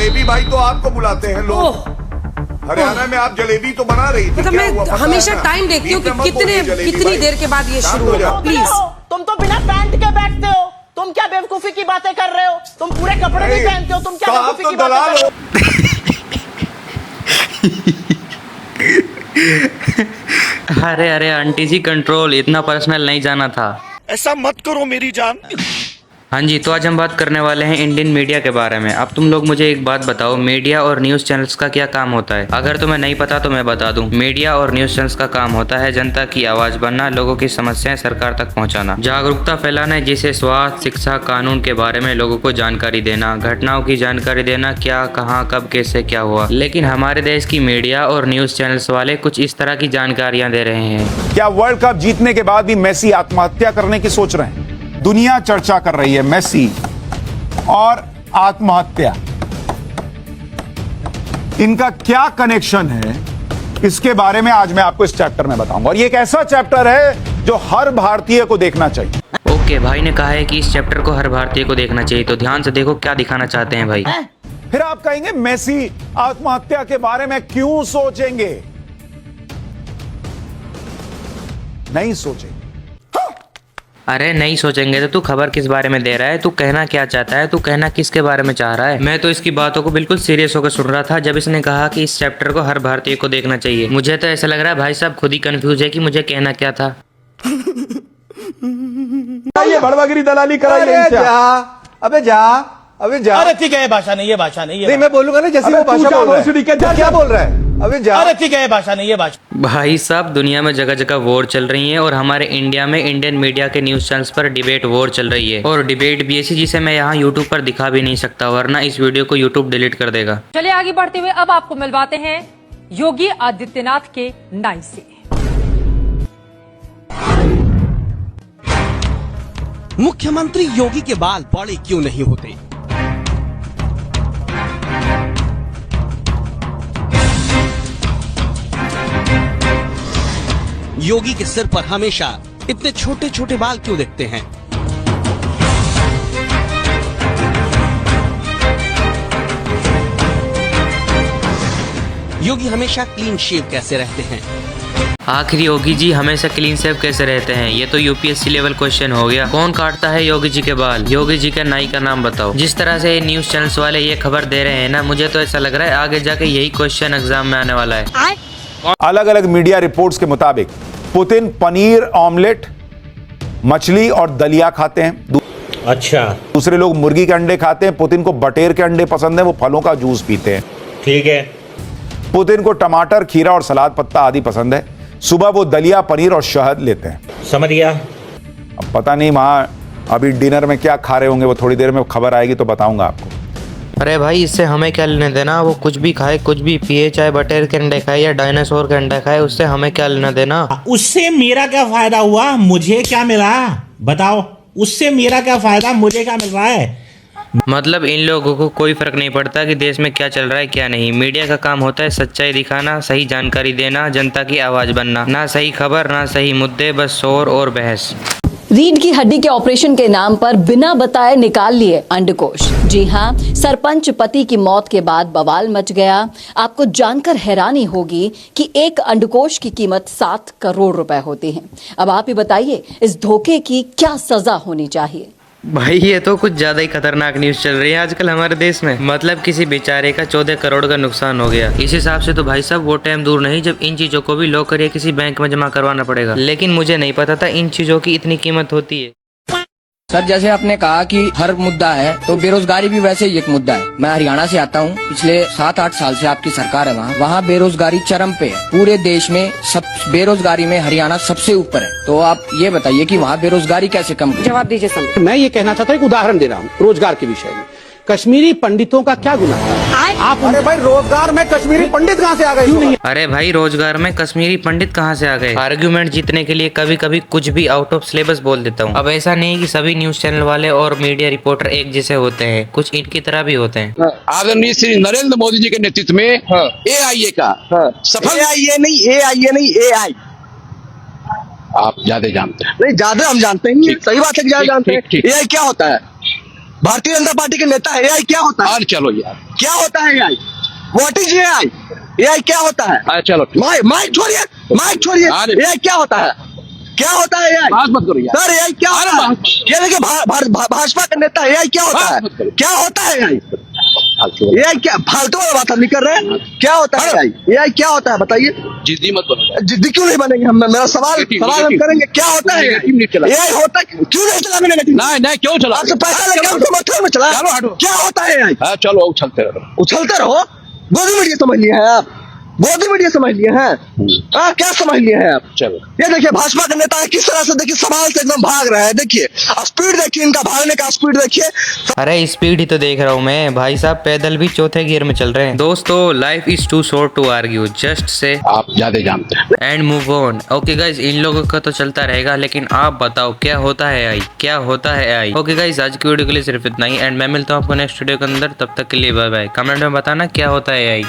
जलेबी भाई तो आपको बुलाते हैं लोग। हरियाणा में आप जलेबी तो बना रही थी। मतलब मैं हमेशा टाइम देखती हूँ कि कितनी देर के बाद ये शुरू होगा। प्लीज, तुम तो बिना पैंट के बैठते हो। तुम क्या बेवकूफी की बातें कर रहे हो? तुम पूरे कपड़े नहीं पहनते हो। तुम क्या बेवकूफी की बातें कर रहे हो? अरे अरे आंटी जी कंट्रोल, इतना पर्सनल नहीं जाना था। ऐसा मत करो मेरी जान। हाँ जी, तो आज हम बात करने वाले हैं इंडियन मीडिया के बारे में। अब तुम लोग मुझे एक बात बताओ, मीडिया और न्यूज़ चैनल्स का क्या काम होता है? अगर तुम्हें नहीं पता तो मैं बता दूं। मीडिया और न्यूज़ चैनल्स का काम होता है जनता की आवाज बनना, लोगों की समस्याएं सरकार तक पहुंचाना, जागरूकता फैलाना, जिसे स्वास्थ्य, शिक्षा, कानून के बारे में लोगों को जानकारी देना, घटनाओं की जानकारी देना, क्या, कहाँ, कब, कैसे, क्या हुआ। लेकिन हमारे देश की मीडिया और न्यूज़ चैनल्स वाले कुछ इस तरह की जानकारियाँ दे रहे हैं। क्या वर्ल्ड कप जीतने के बाद भी मेसी आत्महत्या करने की सोच रहे हैं? दुनिया चर्चा कर रही है मेसी और आत्महत्या, इनका क्या कनेक्शन है, इसके बारे में आज मैं आपको इस चैप्टर में बताऊंगा। और ये एक ऐसा चैप्टर है जो हर भारतीय को देखना चाहिए। ओके, भाई ने कहा है कि इस चैप्टर को हर भारतीय को देखना चाहिए, तो ध्यान से देखो क्या दिखाना चाहते हैं भाई। फिर आप कहेंगे मेसी आत्महत्या के बारे में क्यों सोचेंगे? नहीं सोचेंगे। अरे नहीं सोचेंगे तो तू खबर किस बारे में दे रहा है? तू कहना क्या चाहता है? तू कहना किसके बारे में चाह रहा है? मैं तो इसकी बातों को बिल्कुल सीरियस होकर सुन रहा था जब इसने कहा कि इस चैप्टर को हर भारतीय को देखना चाहिए। मुझे तो ऐसा लग रहा है भाई साहब खुद ही कंफ्यूज है कि मुझे कहना क्या था। ये बड़वागिरी दलाली कराइए। अबे जा। अरे ठीक है, ये भाषा नहीं, ये भाषा नहीं, नहीं मैं बोलूंगा ना जैसे वो भाषा बोल रहा है। क्या बोल रहा है? अबे जा। अरे ठीक है, ये भाषा नहीं, ये भाषा। भाई साहब दुनिया में जगह जगह वॉर चल रही है और हमारे इंडिया में इंडियन मीडिया के न्यूज चैनल्स पर डिबेट वॉर चल रही है। और डिबेट भी ऐसी जिसे मैं यहाँ यूट्यूब पर दिखा भी नहीं सकता, वरना इस वीडियो को यूट्यूब डिलीट कर देगा। चलिए आगे बढ़ते हुए अब आपको मिलवाते हैं योगी आदित्यनाथ के नाई से। मुख्यमंत्री योगी के बाल बड़े क्यों नहीं होते? योगी के सिर पर हमेशा इतने छोटे छोटे बाल क्यों दिखते हैं? योगी हमेशा क्लीन शेव कैसे रहते हैं? आखिर योगी जी हमेशा क्लीन शेव कैसे रहते हैं? ये तो यूपीएससी लेवल क्वेश्चन हो गया। कौन काटता है योगी जी के बाल? योगी जी का नाई का नाम बताओ। जिस तरह से न्यूज चैनल्स वाले ये खबर दे रहे हैं ना, मुझे तो ऐसा लग रहा है आगे जाके यही क्वेश्चन एग्जाम में आने वाला है। अलग अलग मीडिया रिपोर्ट्स के मुताबिक पुतिन पनीर ऑमलेट, मछली और दलिया खाते हैं। अच्छा। दूसरे लोग मुर्गी के अंडे खाते हैं। पुतिन को बटेर के अंडे पसंद है, वो फलों का जूस पीते हैं। ठीक है। पुतिन को टमाटर, खीरा और सलाद पत्ता आदि पसंद है। सुबह वो दलिया, पनीर और शहद लेते हैं। समझ गया। अब पता नहीं वहां अभी डिनर में क्या खा रहे होंगे, वो थोड़ी देर में खबर आएगी तो बताऊंगा आपको। अरे भाई इससे हमें क्या लेना देना? वो कुछ भी खाए, कुछ भी पिए, चाहे बटेर के अंडे खाए या डायनासोर के अंडे खाए, उससे हमें क्या लेना देना? उससे मेरा क्या फायदा हुआ? मुझे क्या मिला बताओ? उससे मेरा क्या फायदा, मुझे क्या मिल रहा है? मतलब इन लोगों को कोई फर्क नहीं पड़ता कि देश में क्या चल रहा है क्या नहीं। मीडिया का काम होता है सच्चाई दिखाना, सही जानकारी देना, जनता की आवाज बनना। ना सही खबर, ना सही मुद्दे, बस शोर और बहस। रीढ़ की हड्डी के ऑपरेशन के नाम पर बिना बताए निकाल लिए अंडकोश। जी हाँ, सरपंच पति की मौत के बाद बवाल मच गया। आपको जानकर हैरानी होगी कि एक अंडकोश की कीमत 7 करोड़ रुपए होती है। अब आप ही बताइए इस धोखे की क्या सजा होनी चाहिए? भाई ये तो कुछ ज्यादा ही खतरनाक न्यूज चल रही है आजकल हमारे देश में। मतलब किसी बेचारे का 14 करोड़ का नुकसान हो गया। इस हिसाब से तो भाई साहब वो टाइम दूर नहीं जब इन चीजों को भी लॉकर या किसी बैंक में जमा करवाना पड़ेगा। लेकिन मुझे नहीं पता था इन चीजों की इतनी कीमत होती है। सर जैसे आपने कहा कि हर मुद्दा है तो बेरोजगारी भी वैसे ही एक मुद्दा है। मैं हरियाणा से आता हूँ। पिछले 7-8 साल से आपकी सरकार है वहाँ बेरोजगारी चरम पे है। पूरे देश में सब बेरोजगारी में हरियाणा सबसे ऊपर है। तो आप ये बताइए कि वहाँ बेरोजगारी कैसे कम? जवाब दीजिए सर। मैं ये कहना चाहता हूँ, एक उदाहरण दे रहा हूँ रोजगार के विषय में। कश्मीरी पंडितों का क्या गुनाह है? आप अरे भाई रोजगार में कश्मीरी पंडित कहाँ से आ गए? क्यों नहीं? अरे भाई रोजगार में कश्मीरी पंडित कहाँ से आ गए? आर्ग्यूमेंट जीतने के लिए कभी कभी कुछ भी आउट ऑफ सिलेबस बोल देता हूँ। अब ऐसा नहीं कि सभी न्यूज चैनल वाले और मीडिया रिपोर्टर एक जैसे होते हैं, कुछ इनकी तरह भी होते हैं। आदरणीय श्री नरेंद्र मोदी जी के नेतृत्व में AIA का सफल AI आप ज्यादा जानते हैं। नहीं ज्यादा हम जानते हैं, सही बात है, ज्यादा जानते हैं। AI क्या होता है? भारतीय जनता पार्टी के नेता है। एआई क्या होता है? अरे चलो यार, क्या होता है AI? What is AI? AI क्या होता है? अरे चलो माइक छोड़िए, माइक छोड़िए। एआई क्या होता है? क्या होता है एआई? बात मत करो यार। सर एआई क्या होता है? ये देखिए भाजपा का नेता है। एआई क्या होता है? क्या होता है एआई? एआई क्या फालतू वाला बात हम नहीं कर रहे हैं। क्या होता है एआई? एआई क्या होता है बताइए? जिद्दी मत बनो। जिद्दी क्यों नहीं बनेंगे हम? मेरा सवाल हम करेंगे। क्या होता है एआई? होता क्यों नहीं चला? मैंने नहीं क्यों चला? आपसे पैसा लेके हमको मथुरा में चला। क्या होता है एआई? चलो उछलते रहो। गोदी मीडिया समझ लिए हैं आप? गोदी मीडिया समझ लिए हैं? क्या समझ लिए हैं आप? चलो ये देखिए भाजपा के नेता किस तरह से, देखिए सवाल से एकदम भाग रहे हैं। देखिए स्पीड देखिए, इनका भागने का स्पीड देखिए। अरे स्पीड ही तो देख रहा हूँ मैं भाई साहब, पैदल भी चौथे गियर में चल रहे हैं। दोस्तों life is too short to argue, just say आप ज्यादा जानते हैं and move on. Okay guys, इन लोगों का तो चलता रहेगा, लेकिन आप बताओ क्या होता है एआई? क्या होता है एआई? ओके गाइज, आज की वीडियो के लिए सिर्फ इतना ही, एंड मैं मिलता हूँ आपको नेक्स्ट वीडियो के अंदर। तब तक के लिए बाय बाय। कमेंट में बताना क्या होता है एआई।